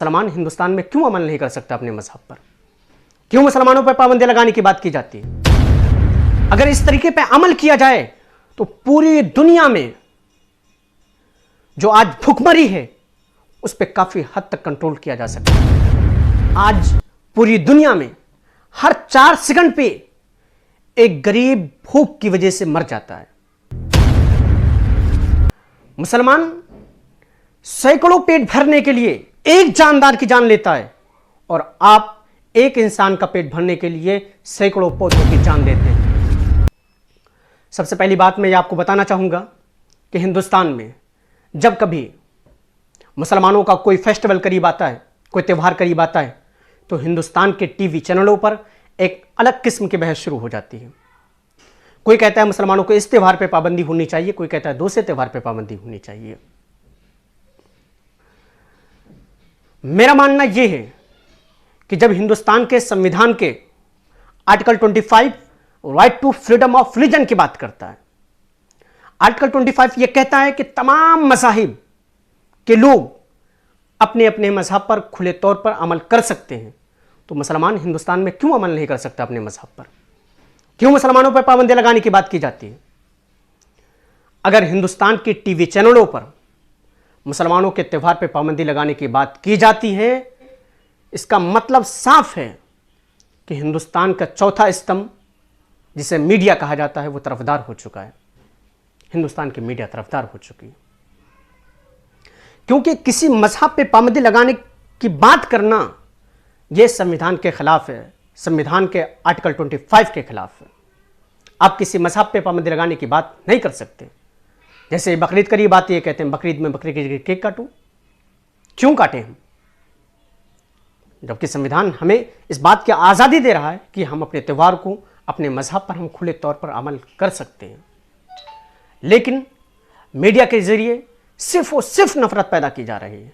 मुसलमान हिंदुस्तान में क्यों अमल नहीं कर सकता अपने मजहब पर? क्यों मुसलमानों पर पाबंदी लगाने की बात की जाती है? अगर इस तरीके पर अमल किया जाए तो पूरी दुनिया में जो आज भुखमरी है उस पर काफी हद तक कंट्रोल किया जा सकता है। आज पूरी दुनिया में हर 4 सेकंड पे एक गरीब भूख की वजह से मर जाता है। मुसलमान सैकड़ों पेट भरने के लिए एक जानदार की जान लेता है और आप एक इंसान का पेट भरने के लिए सैकड़ों पौधों की जान देते हैं। सबसे पहली बात मैं ये आपको बताना चाहूंगा कि हिंदुस्तान में जब कभी मुसलमानों का कोई फेस्टिवल करीब आता है, कोई त्यौहार करीब आता है, तो हिंदुस्तान के टीवी चैनलों पर एक अलग किस्म की बहस शुरू हो जाती है। कोई कहता है मुसलमानों को इस त्यौहार पे पाबंदी होनी चाहिए, कोई कहता है दूसरे त्यौहार पे पाबंदी होनी चाहिए। मेरा मानना यह है कि जब हिंदुस्तान के संविधान के article 25 right to freedom of religion की बात करता है, आर्टिकल 25 यह कहता है कि तमाम मज़ाहिब के लोग अपने अपने मजहब पर खुले तौर पर अमल कर सकते हैं, तो मुसलमान हिंदुस्तान में क्यों अमल नहीं कर सकता अपने मजहब पर? क्यों मुसलमानों पर पाबंदी लगाने की बात की जाती है? अगर हिंदुस्तान के टीवी चैनलों पर मुसलमानों के त्यौहार पर पाबंदी लगाने की बात की जाती है, इसका मतलब साफ है कि हिंदुस्तान का चौथा स्तंभ जिसे मीडिया कहा जाता है वो तरफदार हो चुका है। हिंदुस्तान की मीडिया तरफदार हो चुकी है, क्योंकि किसी मजहब पे पाबंदी लगाने की बात करना यह संविधान के खिलाफ है, संविधान के आर्टिकल 25 के खिलाफ है। आप किसी मजहब पे पाबंदी लगाने की बात नहीं कर सकते। जैसे बकरीद करीब आती है, कहते हैं बकरीद में बकरी की जगह केक काटूं। क्यों काटें हम? जबकि संविधान हमें इस बात की आज़ादी दे रहा है कि हम अपने त्यौहार को, अपने मजहब पर हम खुले तौर पर अमल कर सकते हैं। लेकिन मीडिया के जरिए सिर्फ और सिर्फ नफरत पैदा की जा रही है,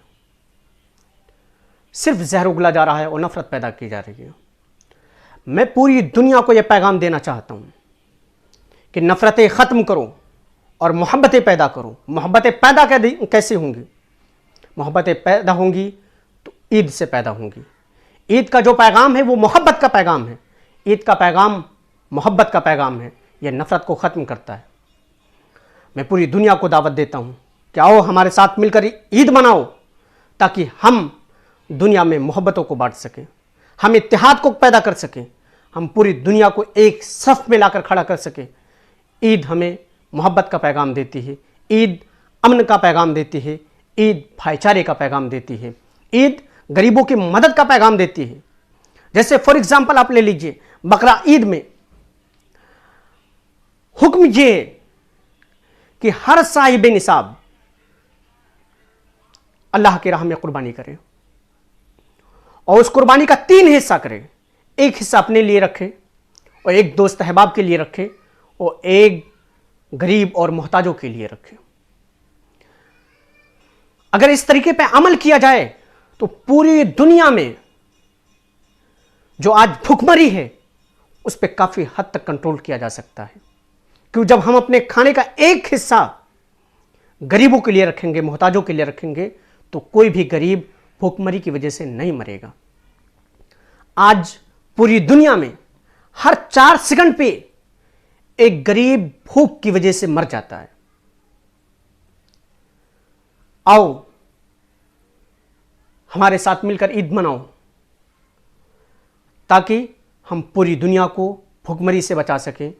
सिर्फ जहर उगला जा रहा है और नफरत पैदा की जा रही है। मैं पूरी दुनिया को यह पैगाम देना चाहता हूं कि नफरतें खत्म करो और मोहब्बतें पैदा करो। मोहब्बतें पैदा कैसे होंगी? मोहब्बतें पैदा होंगी तो ईद से पैदा होंगी। ईद का जो पैगाम है वो मोहब्बत का पैगाम है। ईद का पैगाम मोहब्बत का पैगाम है, यह नफरत को ख़त्म करता है। मैं पूरी दुनिया को दावत देता हूँ कि आओ हमारे साथ मिलकर ईद मनाओ, ताकि हम दुनिया में मोहब्बतों को बांट सकें, हम इत्तेहाद को पैदा कर सकें, हम पूरी दुनिया को एक सफ में लाकर खड़ा कर सकें। ईद हमें मोहब्बत का पैगाम देती है, ईद अमन का पैगाम देती है, ईद भाईचारे का पैगाम देती है, ईद गरीबों की मदद का पैगाम देती है। जैसे फॉर एग्जाम्पल आप ले लीजिए, बकरा ईद में हुक्म यह है कि हर साहिब निसाब अल्लाह की राह में कुर्बानी करे और उस कुर्बानी का 3 हिस्सा करे। एक हिस्सा अपने लिए रखे और एक दोस्त अहबाब के लिए रखे और एक गरीब और मोहताजों के लिए रखे। अगर इस तरीके पे अमल किया जाए तो पूरी दुनिया में जो आज भुखमरी है उस पर काफी हद तक कंट्रोल किया जा सकता है। क्योंकि जब हम अपने खाने का एक हिस्सा गरीबों के लिए रखेंगे, मोहताजों के लिए रखेंगे, तो कोई भी गरीब भूखमरी की वजह से नहीं मरेगा। आज पूरी दुनिया में हर 4 सेकंड पे एक गरीब भूख की वजह से मर जाता है। आओ हमारे साथ मिलकर ईद मनाओ, ताकि हम पूरी दुनिया को भूखमरी से बचा सकें,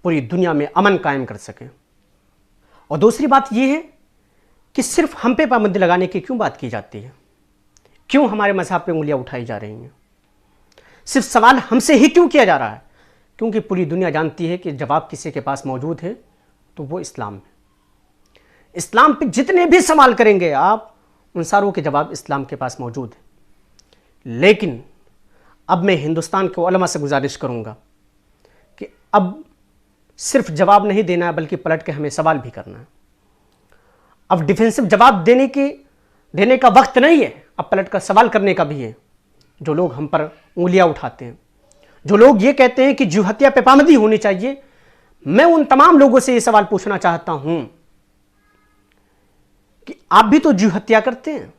पूरी दुनिया में अमन कायम कर सकें। और दूसरी बात यह है कि सिर्फ हम पे पाबंदी लगाने की क्यों बात की जाती है? क्यों हमारे मजहब पे उंगलियां उठाई जा रही हैं? सिर्फ सवाल हमसे ही क्यों किया जा रहा है? क्योंकि पूरी दुनिया जानती है कि जवाब किसी के पास मौजूद है तो वो इस्लाम है। इस्लाम पे जितने भी सवाल करेंगे आप, उन सारों के जवाब इस्लाम के पास मौजूद है। लेकिन अब मैं हिंदुस्तान के उलमा से गुजारिश करूंगा कि अब सिर्फ जवाब नहीं देना है, बल्कि पलट के हमें सवाल भी करना है। अब डिफेंसिव जवाब देने का वक्त नहीं है, अब पलट कर सवाल करने का भी है। जो लोग हम पर उंगलियां उठाते हैं, जो लोग ये कहते हैं कि जीव हत्या पे पाबंदी होनी चाहिए, मैं उन तमाम लोगों से ये सवाल पूछना चाहता हूं कि आप भी तो जीव हत्या करते हैं।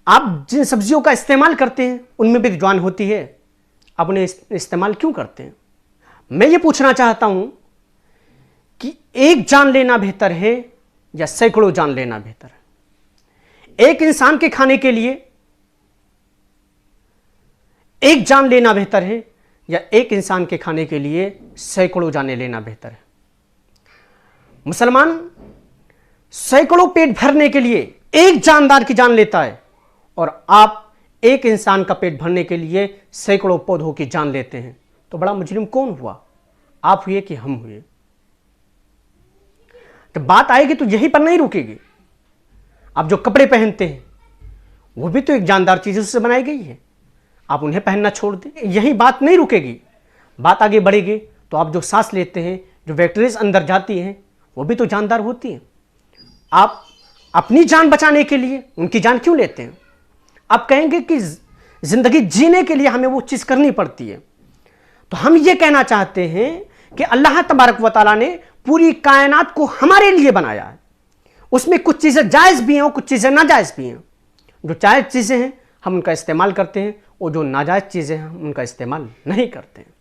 आप जिन सब्जियों का इस्तेमाल करते हैं उनमें भी जान होती है, आप उन्हें इस्तेमाल क्यों करते हैं? मैं ये पूछना चाहता हूं कि एक जान लेना बेहतर है या सैकड़ों जान लेना बेहतर है? एक इंसान के खाने के लिए एक जान लेना बेहतर है या एक इंसान के खाने के लिए सैकड़ों जानें लेना बेहतर है? मुसलमान सैकड़ों पेट भरने के लिए एक जानदार की जान लेता है और आप एक इंसान का पेट भरने के लिए सैकड़ों पौधों की जान लेते हैं। तो बड़ा मुजरिम कौन हुआ, आप हुए कि हम हुए? जब बात आएगी तो यहीं पर नहीं रुकेगी। आप जो कपड़े पहनते हैं वो भी तो एक जानदार चीजों से बनाई गई है, आप उन्हें पहनना छोड़ दें, यही बात नहीं रुकेगी। बात आगे बढ़ेगी तो आप जो सांस लेते हैं, जो बैक्टीरियाज अंदर जाती हैं, वो भी तो जानदार होती हैं। आप अपनी जान बचाने के लिए उनकी जान क्यों लेते हैं? आप कहेंगे कि जिंदगी जीने के लिए हमें वो चीज करनी पड़ती है। तो हम ये कहना चाहते हैं कि अल्लाह तबारक व तआला ने पूरी कायनात को हमारे लिए बनाया है। उसमें कुछ चीजें जायज भी हैं और कुछ चीजें नाजायज भी हैं। जो जायज चीजें हैं हम उनका इस्तेमाल करते हैं और जो नाजायज चीजें हैं हम उनका इस्तेमाल नहीं करते हैं।